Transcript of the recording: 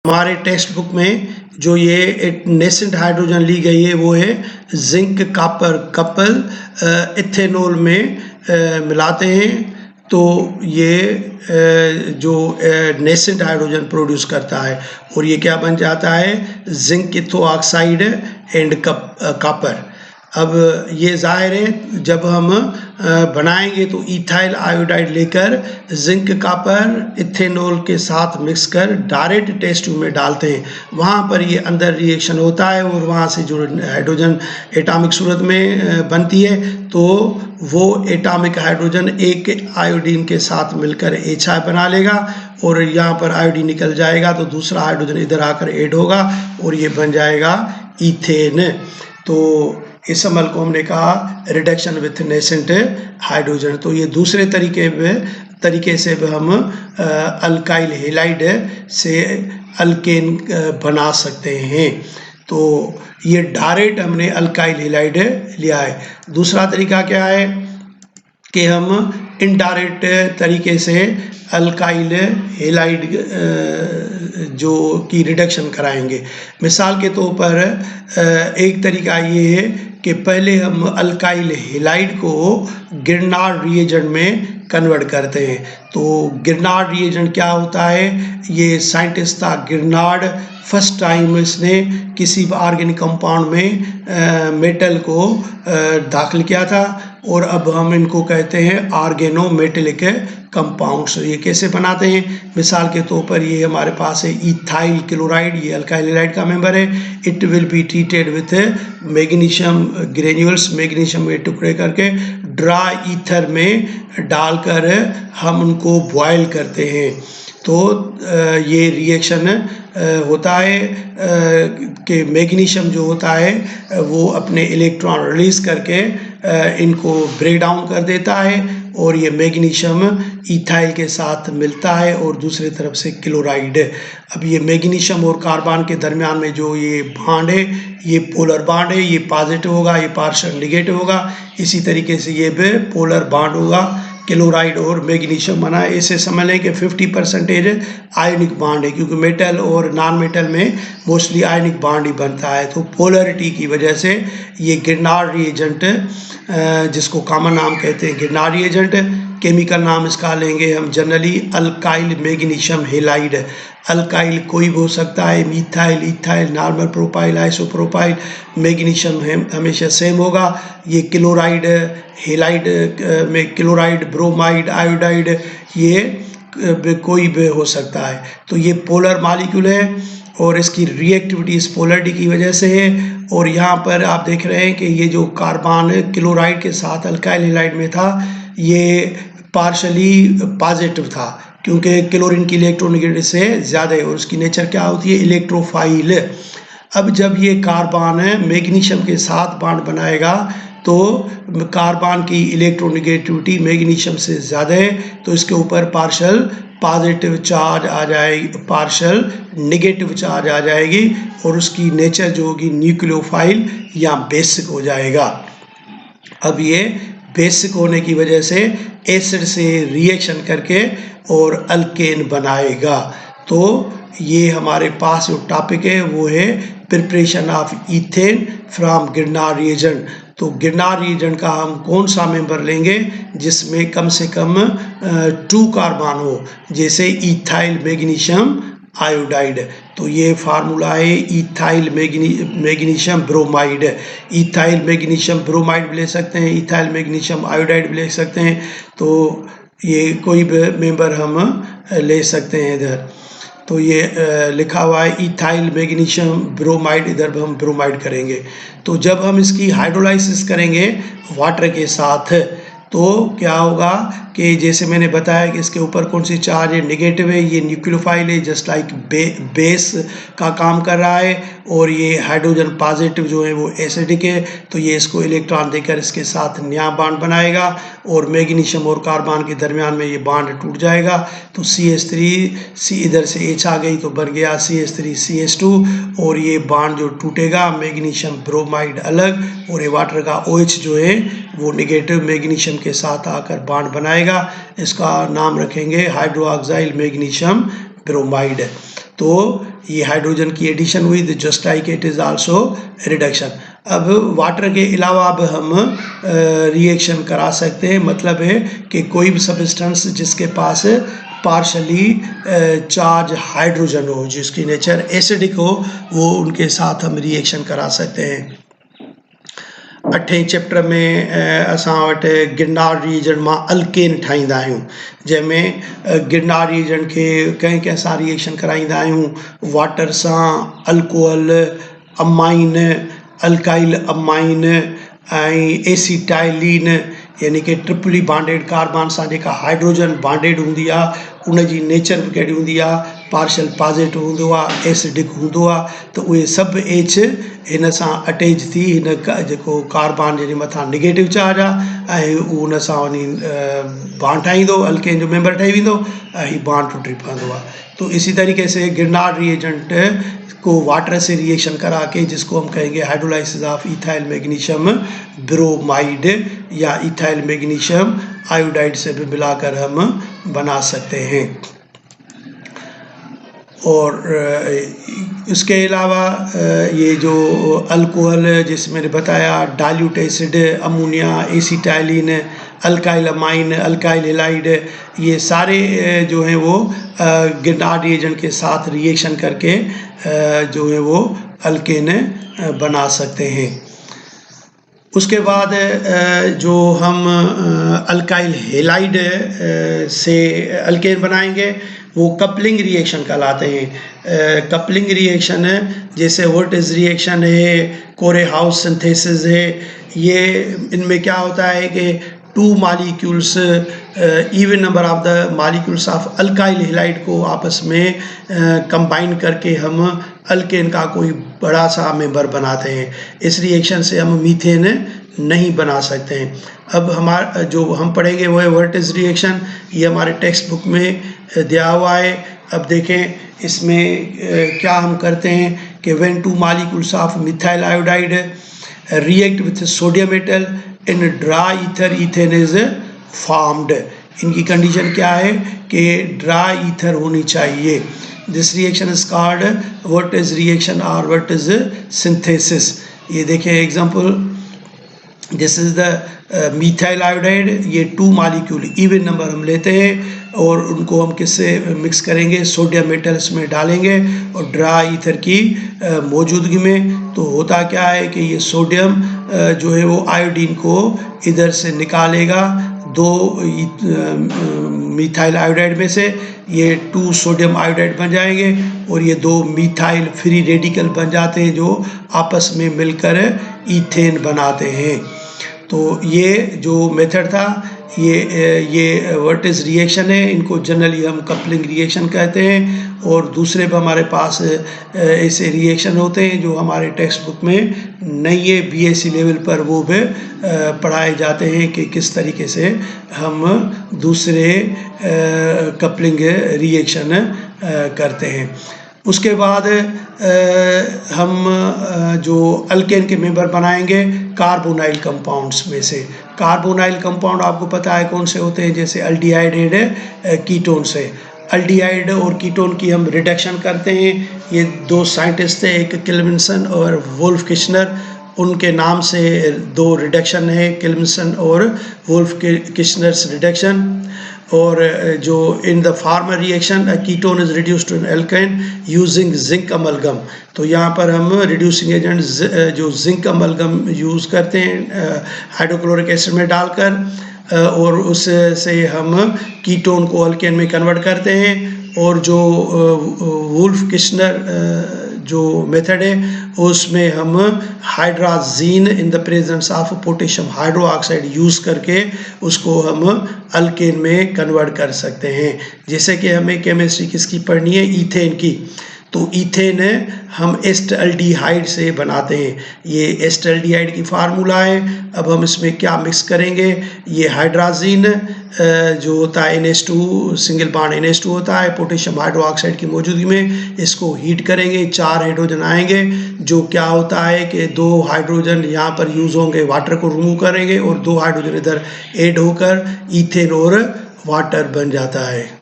हमारे text book में जो ये एक नेसेंट हाइड्रोजन ली गई है वो है जिंक कॉपर कपल इथेनॉल में मिलाते हैं तो ये जो नेसेंट हाइड्रोजन प्रोड्यूस करता है और ये क्या बन जाता है जिंक इथो ऑक्साइड एंड कॉपर। अब ये जाहिर है जब हम बनाएंगे तो इथाइल आयोडाइड लेकर जिंक कॉपर इथेनॉल के साथ मिक्स कर डायरेक्ट टेस्ट ट्यूब में डालते हैं, वहाँ पर ये अंदर रिएक्शन होता है और वहाँ से जो हाइड्रोजन एटॉमिक सूरत में बनती है तो वो एटॉमिक हाइड्रोजन एक आयोडीन के साथ मिलकर HI बना लेगा और यहाँ पर आयोडीन निकल जाएगा तो दूसरा हाइड्रोजन इधर आकर ऐड होगा और ये बन जाएगा इथेन। तो इस अमल को हमने कहा रिडक्शन विथ नेसेंट हाइड्रोजन। तो ये दूसरे तरीके से हम अल्काइल हैलाइड से अल्केन बना सकते हैं। तो ये डायरेक्ट हमने अल्काइल हैलाइड लिया है। दूसरा तरीका क्या है कि हम इनडायरेक्ट तरीके से अल्काइल हैलाइड जो की रिडक्शन कराएंगे। मिसाल के तौर पर एक तरीका ये है कि पहले हम अल्काइल हैलाइड को गिरनार्ड रिएजेंट में कन्वर्ट करते हैं। तो गिरनार्ड रिएजेंट क्या होता है, ये साइंटिस्ट था गिरनार्ड, फर्स्ट टाइम इसने किसी ऑर्गेनिक कंपाउंड में मेटल को दाखिल किया था और अब हम इनको कहते हैं ऑर्गेनो मेटेलिक कंपाउंड्स। ये कैसे बनाते हैं, मिसाल के तौर पर ये हमारे पास है इथाइल क्लोराइड, ये अल्काइल हैलाइड का मेंबर है। It will be treated with magnesium granules, magnesium के टुकड़े करके ड्राई ईथर में डालकर हम उनको बॉयल करते हैं। तो ये रिएक्शन होता है कि मैग्नीशियम जो होता है वो अपने इलेक्ट्रॉन रिलीज करके इनको ब्रेक डाउन कर देता है और ये मैग्नीशियम इथाइल के साथ मिलता है और दूसरी तरफ से क्लोराइड। अब ये मैग्नीशियम और कार्बन के दरमियान में जो ये बॉन्ड है ये पोलर बॉन्ड है, ये पॉजिटिव होगा, ये पार्शियल नेगेटिव होगा। इसी तरीके से ये भी पोलर बॉन्ड होगा, क्लोराइड और मैग्नीशियम बना है। इसे समझ लें कि 50% आयनिक बॉन्ड है क्योंकि मेटल और नॉन मेटल में मोस्टली आयनिक बॉन्ड ही बनता है। तो पोलरिटी की वजह से ये गिरनार्ड रिएजेंट, जिसको कॉमन नाम कहते हैं गिरनार्ड रिएजेंट, केमिकल नाम इसका लेंगे हम generally alkyl magnesium halide. Alkyl कोई भी हो सकता है, methyl, ethyl, normal propyl, isopropyl, magnesium हमेशा सेम होगा। ये क्लोराइड हैलाइड में क्लोराइड, ब्रोमाइड, आयोडाइड, ये कोई भी हो सकता है। तो ये पोलर मॉलिक्यूल है और इसकी रिएक्टिविटी इस पोलरिटी की वजह से है। और यहाँ पर आप देख रहे हैं कि ये जो कार्बन क्लोराइड के साथ अल्काइल हैलाइड में था ये पार्शली पॉजिटिव था क्योंकि क्लोरीन की इलेक्ट्रोनेगेटिविटी से ज़्यादा है और उसकी नेचर क्या होती है, इलेक्ट्रोफाइल। अब जब ये कार्बन मैग्नीशियम के साथ बॉन्ड बनाएगा तो कार्बन की इलेक्ट्रोनेगेटिविटी मैग्नीशियम से ज़्यादा है तो इसके ऊपर पार्शियल पॉजिटिव चार्ज आ जाएगी, पार्शियल नेगेटिव चार्ज आ जाएगी और उसकी नेचर जो होगी न्यूक्लियोफाइल या बेसिक हो जाएगा। अब ये बेसिक होने की वजह से एसिड से रिएक्शन करके और अल्केन बनाएगा। तो ये हमारे पास जो टॉपिक है वो है preparation of ethane from Grignard reagent. तो गिरनार्ड रिएजेंट का हम कौन सा मेंबर लेंगे जिसमें कम से कम 2 कार्बन हो, जैसे इथाइल मैग्नीशियम आयोडाइड। तो ये फार्मूला है ethyl magnesium bromide. Ethyl magnesium bromide भी ले सकते हैं, इथाइल मैग्नीशियम आयोडाइड भी ले सकते हैं। तो ये कोई भी मेंबर हम ले सकते हैं इधर। तो ये लिखा हुआ है इथाइल मैग्नीशियम ब्रोमाइड, इधर हम ब्रोमाइड करेंगे। तो जब हम इसकी हाइड्रोलाइसिस करेंगे वाटर के साथ तो क्या होगा कि जैसे मैंने बताया कि इसके ऊपर कौन सी चार्ज है, नेगेटिव है, ये न्यूक्लियोफाइल है, जस्ट लाइक बेस का काम कर रहा है। और ये हाइड्रोजन पॉजिटिव जो है वो एसिडिक है तो ये इसको इलेक्ट्रॉन देकर इसके साथ नया बॉन्ड बनाएगा और मैग्नीशियम और कार्बन के दरमियान में ये बॉन्ड टूट जाएगा। तो CH3 इधर से H आ गई तो बन गया CH3 CH2 और ये बॉन्ड जो टूटेगा मैग्नीशियम ब्रोमाइड अलग और ये वाटर का OH जो है वो नेगेटिव मैग्नीशियम के साथ आकर बॉन्ड बनाएगा। इसका नाम रखेंगे हाइड्रोक्साइल मैग्नीशियम ब्रोमाइड। तो ये हाइड्रोजन की एडिशन हुई, तो just like it is also reduction. अब वाटर के अलावा अब हम रिएक्शन करा सकते हैं, मतलब है कि कोई भी सब्सटेंस जिसके पास पार्शली चार्ज हाइड्रोजन हो, जिसकी नेचर एसिडिक हो, वो उनके साथ हम रिएक्शन करा सकते हैं। 8वें चैप्टर में असां वटि गिरनार रिएजेंट मां अल्केन ठाहींदा आहियूं, जंहिंमें गिरनार रिएजेंट खे कंहिं कंहिं सां रिएक्शन कराईंदा आहियूं, वाटर सां, अल्कोहल, अमाइन, अल्काइल अमाइन ऐं एसिटाइलिन, यानी कि ट्रिपली बॉन्डेड कार्बन सां जेका हाइड्रोजन बॉन्डेड हूंदी आहे, उन जी नेचर बि कहिड़ी हूंदी आहे, पार्शल पॉजिटिव हूंदो आहे, एसिडिक हूंदो आहे, त उहे सभु एच हिन सां अटैच थी हिन जेको कार्बन जे मथां निगेटिव चार्ज आहे ऐं उहो उन सां वञी बॉन्ड ठाहींदो, अल्केन जो मेंबर ठही वेंदो ऐं हीउ बॉन्ड टूटी पवंदो आहे। तो इसी तरीके से गिरनार रिएजेंट को वाटर से रिएक्शन करा के, जिसको हम कहेंगे hydrolysis of ethyl magnesium bromide या इथाइल मैग्नीशियम आयोडाइड से भी मिलाकर हम बना सकते हैं। और इसके अलावा ये जो अल्कोहल जैसे मैंने बताया, dilute acid, ammonia, acetylene, alkyl amine, alkyl halide, ये सारे जो हैं वो गिरनार रिएजेंट के साथ रिएक्शन करके जो है वो अल्केन बना सकते हैं। उसके बाद जो हम अल्काइल हैलाइड से अल्केन बनाएंगे वो कपलिंग रिएक्शन कहलाते हैं। कपलिंग रिएक्शन है, जैसे वोल्टेज रिएक्शन है, कोरे हाउस सिंथेसिस है, ये इनमें क्या होता है कि 2 molecules, even number of the molecules of alkyl halide को आपस में कंबाइन करके हम अल्केन का कोई बड़ा सा मेंबर बनाते हैं। इस रिएक्शन से हम मीथेन नहीं बना सकते हैं। अब हमारा जो हम पढ़ेंगे वो है वोल्टेज रिएक्शन, ये हमारे टेक्स्ट बुक में दिया हुआ है। अब देखें इसमें क्या हम करते हैं कि when 2 molecules of methyl iodide react with sodium metal in dry ether, ethane is formed. इनकी कंडीशन क्या है कि ड्राई ईथर होनी चाहिए। This reaction is called voltage reaction और वोल्टेज सिंथेसिस। ये देखें example, this is the methyl iodide, ये 2 मॉलिक्यूल इवन नंबर हम लेते हैं और उनको हम किससे मिक्स करेंगे, सोडियम मेटल्स में डालेंगे और ड्राई ईथर की मौजूदगी में। तो होता क्या है कि ये सोडियम जो है वो आयोडीन को इधर से निकालेगा, 2 मिथाइल आयोडाइड में से ये 2 सोडियम आयोडाइड बन जाएंगे और ये 2 मिथाइल फ्री रेडिकल बन जाते हैं जो आपस में मिलकर ईथेन बनाते हैं। तो ये जो मेथड था ये वोल्टेज रिएक्शन है, इनको जनरली हम कपलिंग रिएक्शन कहते हैं। और दूसरे भी हमारे पास ऐसे रिएक्शन होते हैं जो हमारे टेक्स्ट बुक में नहीं है, बीएससी लेवल पर वो भी पढ़ाए जाते हैं कि किस तरीके से हम दूसरे कपलिंग रिएक्शन करते हैं। उसके बाद हम जो अल्केन के मेंबर बनाएंगे कार्बोनाइल कंपाउंड्स में से। कार्बोनाइल कंपाउंड आपको पता है कौन से होते हैं, जैसे अल्डिहाइड है कीटोन से। अल्डिहाइड और कीटोन की हम रिडक्शन करते हैं। ये 2 साइंटिस्ट थे, एक किल्विनसन और वुल्फ किश्नर, उनके नाम से 2 रिडक्शन है, किल्विनसन और वुल्फ किश्नर्स रिडक्शन। और जो in the former reaction ketone is reduced to an alkane using zinc amalgam. तो यहाँ पर हम रिड्यूसिंग एजेंट जो जिंक अमलगम यूज़ करते हैं हाइड्रोक्लोरिक एसिड में डालकर और उससे हम कीटोन को अल्केन में कन्वर्ट करते हैं। और जो वुल्फ किश्नर जो मेथड है उसमें हम hydrazine in the presence of potassium hydroxide use करके उसको हम अल्केन में कन्वर्ट कर सकते हैं। जैसे कि हमें केमिस्ट्री किसकी पढ़नी है, ईथेन की। तो ईथेन हम एस्टल्डिहाइड से बनाते हैं। ये एस्टल्डिहाइड की फार्मूला है। अब हम इसमें क्या मिक्स करेंगे, ये हाइड्राजीन जो होता है NH2 सिंगल बॉन्ड NH2 होता है पोटेशियम हाइड्रोक्साइड की मौजूदगी में, इसको हीट करेंगे, 4 हाइड्रोजन आएंगे। जो क्या होता है कि 2 हाइड्रोजन यहाँ पर यूज़ होंगे, वाटर को रिमूव करेंगे और 2 हाइड्रोजन इधर ऐड होकर ईथेन और वाटर बन जाता है।